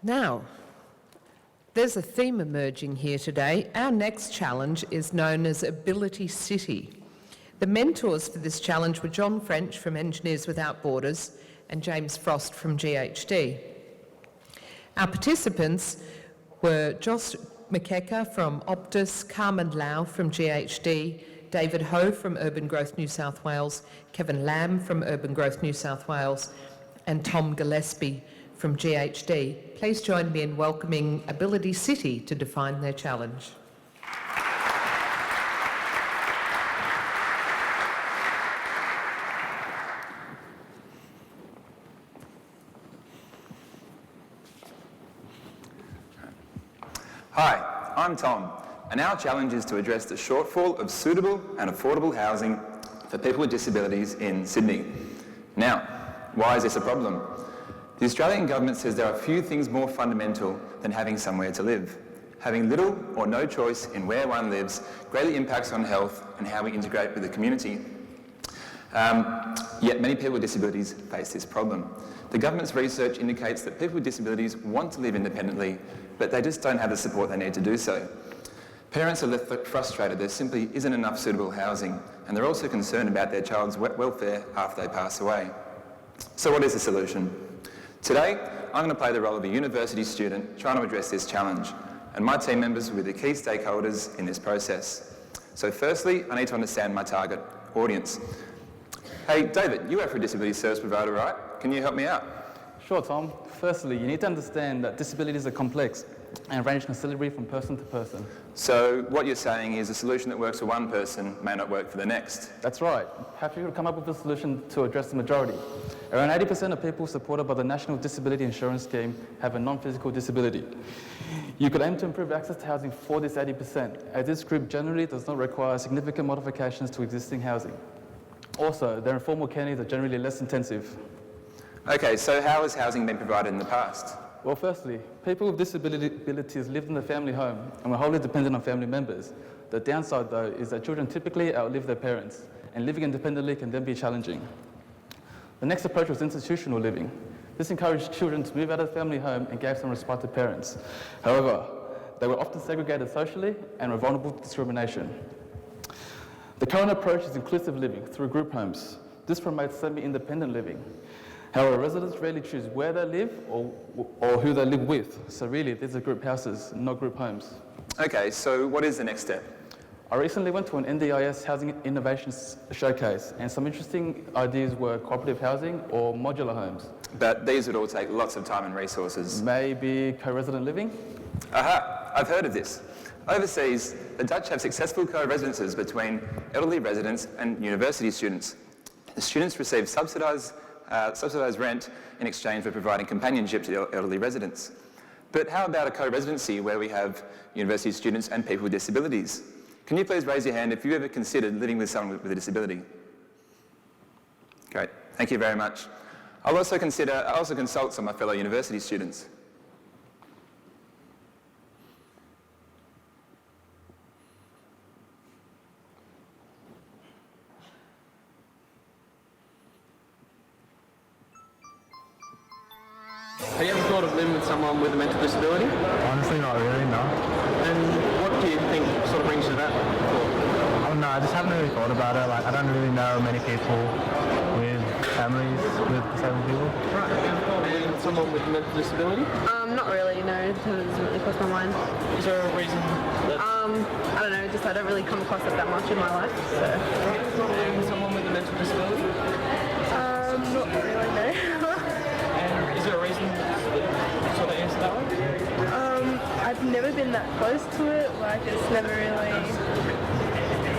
Now, there's a theme emerging here today. Our next challenge is known as Ability City. The mentors for this challenge were John French from Engineers Without Borders and James Frost from GHD. Our participants were Josh McKecker from Optus, Carmen Lau from GHD, David Ho from Urban Growth New South Wales, Kevin Lamb from Urban Growth New South Wales, and Tom Gillespie from GHD. Please join me in welcoming Ability City to define their challenge. Hi, I'm Tom, and our challenge is to address the shortfall of suitable and affordable housing for people with disabilities in Sydney. Now, why is this a problem? The Australian government says there are few things more fundamental than having somewhere to live. Having little or no choice in where one lives greatly impacts on health and how we integrate with the community. Yet many people with disabilities face this problem. The government's research indicates that people with disabilities want to live independently, but they just don't have the support they need to do so. Parents are left frustrated there simply isn't enough suitable housing, and they're also concerned about their child's welfare after they pass away. So what is the solution? Today, I'm going to play the role of a university student trying to address this challenge, and my team members will be the key stakeholders in this process. So firstly, I need to understand my target audience. Hey, David, you work for a disability service provider, right? Can you help me out? Sure, Tom. Firstly, you need to understand that disabilities are complex and range considerably from person to person. So what you're saying is a solution that works for one person may not work for the next. That's right. Happy to come up with a solution to address the majority. Around 80% of people supported by the National Disability Insurance Scheme have a non-physical disability. You could aim to improve access to housing for this 80%, as this group generally does not require significant modifications to existing housing. Also, their informal care needs are generally less intensive. Okay, so how has housing been provided in the past? Well, firstly, people with disabilities lived in the family home and were wholly dependent on family members. The downside, though, is that children typically outlive their parents, and living independently can then be challenging. The next approach was institutional living. This encouraged children to move out of the family home and gave some respite to parents. However, they were often segregated socially and were vulnerable to discrimination. The current approach is inclusive living through group homes. This promotes semi-independent living. However, residents rarely choose where they live or who they live with. So really, these are group houses, not group homes. Okay, so what is the next step? I recently went to an NDIS Housing Innovations Showcase, and some interesting ideas were cooperative housing or modular homes. But these would all take lots of time and resources. Maybe co-resident living? Aha, I've heard of this. Overseas, the Dutch have successful co-residences between elderly residents and university students. The students receive subsidised rent in exchange for providing companionship to the elderly residents. But how about a co-residency where we have university students and people with disabilities? Can you please raise your hand if you ever considered living with someone with a disability? Great, thank you very much. I'll also consult some of my fellow university students. Have you ever thought of living with someone with a mental disability? Honestly, not really, no. And what do you think sort of brings you to that thought? Oh, no, I just haven't really thought about it. Like, I don't really know many people with families with disabled people. Right. Have you ever thought of living with someone with a mental disability? Not really, no. It doesn't really cross my mind. Is there a reason that... I don't know, just I don't really come across it that much in my life, so... Have you ever thought of living with someone with a mental disability? Not really, no. And is there a reason that sort of answer that one? I've never been that close to it, like it's never really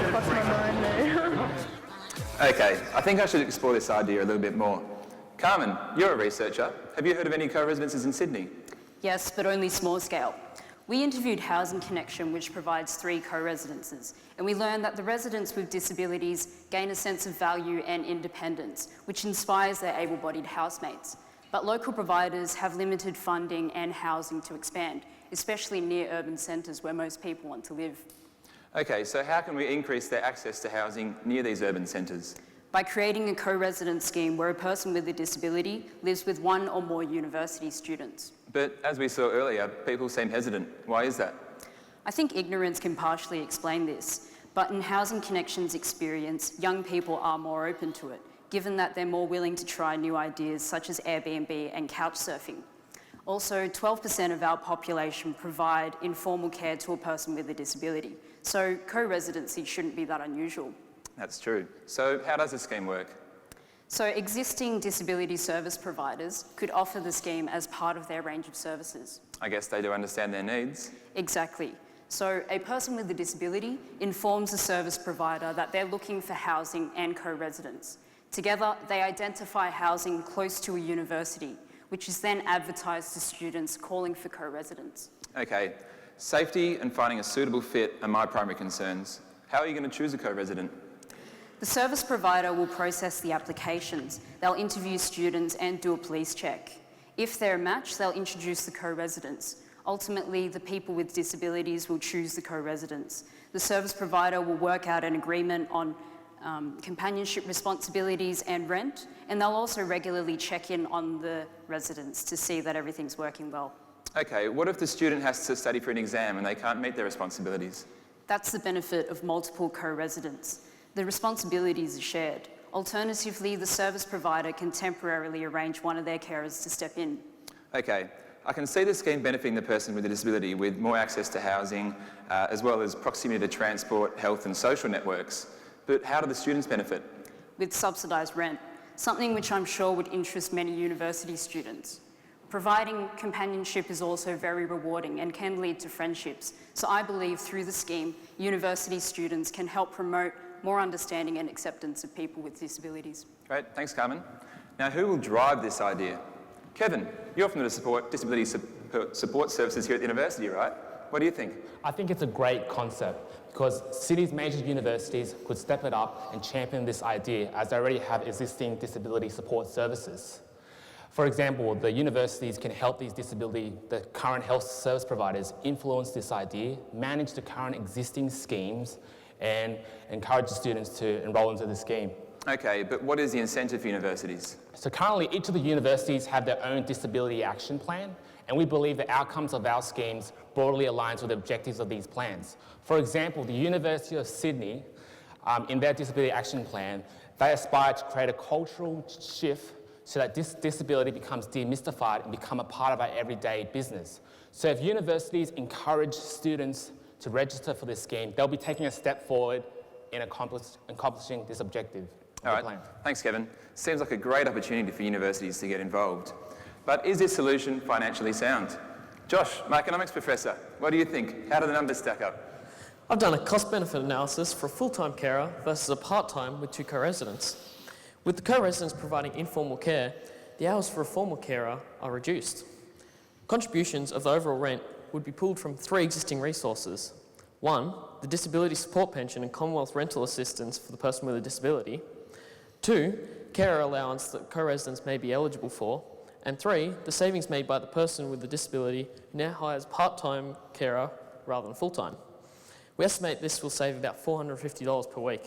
crossed my mind, no. Okay, I think I should explore this idea a little bit more. Carmen, you're a researcher. Have you heard of any co-residences in Sydney? Yes, but only small scale. We interviewed Housing Connection, which provides 3 co-residences, and we learned that the residents with disabilities gain a sense of value and independence, which inspires their able-bodied housemates. But local providers have limited funding and housing to expand, especially near urban centres where most people want to live. Okay, so how can we increase their access to housing near these urban centres? by creating a co-residence scheme where a person with a disability lives with one or more university students. But as we saw earlier, people seem hesitant. Why is that? I think ignorance can partially explain this, but in Housing Connection's experience, young people are more open to it, given that they're more willing to try new ideas such as Airbnb and couch surfing. Also, 12% of our population provide informal care to a person with a disability, so co-residency shouldn't be that unusual. That's true. So how does the scheme work? So existing disability service providers could offer the scheme as part of their range of services. I guess they do understand their needs. Exactly. So a person with a disability informs the service provider that they're looking for housing and co-residence. Together, they identify housing close to a university, which is then advertised to students calling for co-residence. Okay, safety and finding a suitable fit are my primary concerns. How are you going to choose a co-resident? The service provider will process the applications. They'll interview students and do a police check. If they're a match, they'll introduce the co-residents. Ultimately, the people with disabilities will choose the co-residents. The service provider will work out an agreement on companionship responsibilities and rent, and they'll also regularly check in on the residents to see that everything's working well. Okay, what if the student has to study for an exam and they can't meet their responsibilities? That's the benefit of multiple co-residents. The responsibilities are shared. Alternatively, the service provider can temporarily arrange one of their carers to step in. Okay, I can see the scheme benefiting the person with a disability with more access to housing, as well as proximity to transport, health and social networks. But how do the students benefit? With subsidised rent, something which I'm sure would interest many university students. Providing companionship is also very rewarding and can lead to friendships. So I believe through the scheme, university students can help promote more understanding and acceptance of people with disabilities. Great, thanks Carmen. Now who will drive this idea? Kevin, you're from the Disability Support Services here at the university, right? What do you think? I think it's a great concept because cities' major universities could step it up and champion this idea as they already have existing disability support services. For example, the universities can help the current health service providers influence this idea, manage the current existing schemes, and encourage the students to enrol into the scheme. Okay, but what is the incentive for universities? So currently, each of the universities have their own disability action plan, and we believe the outcomes of our schemes broadly aligns with the objectives of these plans. For example, the University of Sydney, in their disability action plan, they aspire to create a cultural shift so that this disability becomes demystified and become a part of our everyday business. So if universities encourage students to register for this scheme, they'll be taking a step forward in accomplishing this objective. All right, thanks Kevin. Seems like a great opportunity for universities to get involved. But is this solution financially sound? Josh, my economics professor, what do you think? How do the numbers stack up? I've done a cost-benefit analysis for a full-time carer versus a part-time with 2 co-residents. With the co-residents providing informal care, the hours for a formal carer are reduced. Contributions of the overall rent would be pulled from 3 existing resources. 1, the disability support pension and Commonwealth rental assistance for the person with a disability. 2, carer allowance that co-residents may be eligible for. And 3, the savings made by the person with the disability who now hires part-time carer rather than full-time. We estimate this will save about $450 per week.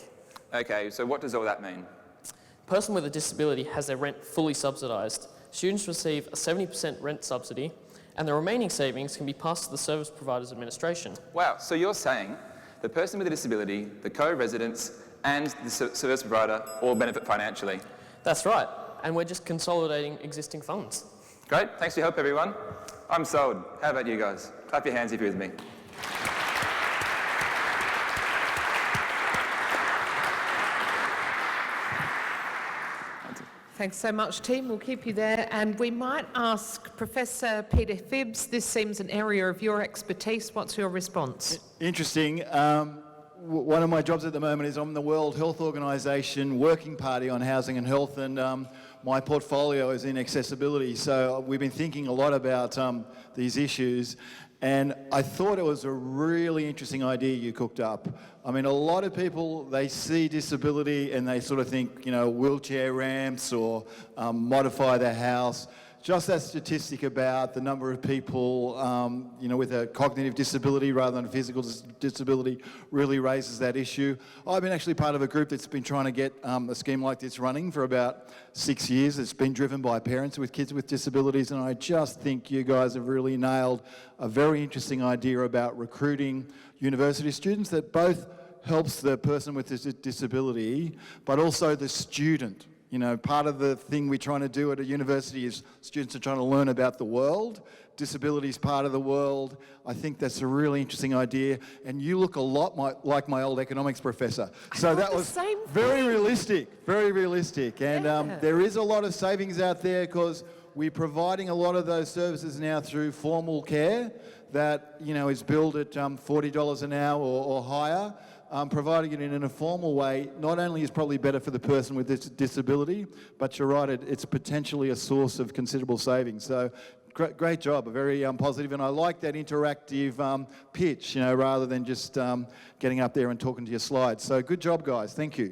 Okay, so what does all that mean? The person with a disability has their rent fully subsidised. Students receive a 70% rent subsidy, and the remaining savings can be passed to the service provider's administration. Wow, so you're saying the person with a disability, the co-residents and the service provider all benefit financially? That's right, and we're just consolidating existing funds. Great, thanks for your help everyone. I'm sold. How about you guys? Clap your hands if you're with me. Thanks so much, team. We'll keep you there. And we might ask Professor Peter Phibbs, this seems an area of your expertise. What's your response? Interesting. One of my jobs at the moment is I'm the World Health Organization Working Party on Housing and Health, and my portfolio is in accessibility. So we've been thinking a lot about these issues, and I thought it was a really interesting idea you cooked up. I mean, a lot of people, they see disability and they sort of think, you know, wheelchair ramps or modify their house. just that statistic about the number of people, with a cognitive disability rather than a physical disability really raises that issue. I've been actually part of a group that's been trying to get a scheme like this running for about 6 years. It's been driven by parents with kids with disabilities, and I just think you guys have really nailed a very interesting idea about recruiting university students that both helps the person with a disability, but also the student. Part of the thing we're trying to do at a university is students are trying to learn about the world. Disability is part of the world. I think that's a really interesting idea. And you look a lot like my old economics professor. So that was very realistic, very realistic. And there is a lot of savings out there because we're providing a lot of those services now through formal care that, is billed at $40 an hour or higher. Providing it in an informal way not only is probably better for the person with this disability, but you're right, it's potentially a source of considerable savings. So great job, very positive, and I like that interactive pitch, rather than just getting up there and talking to your slides. So good job, guys. Thank you.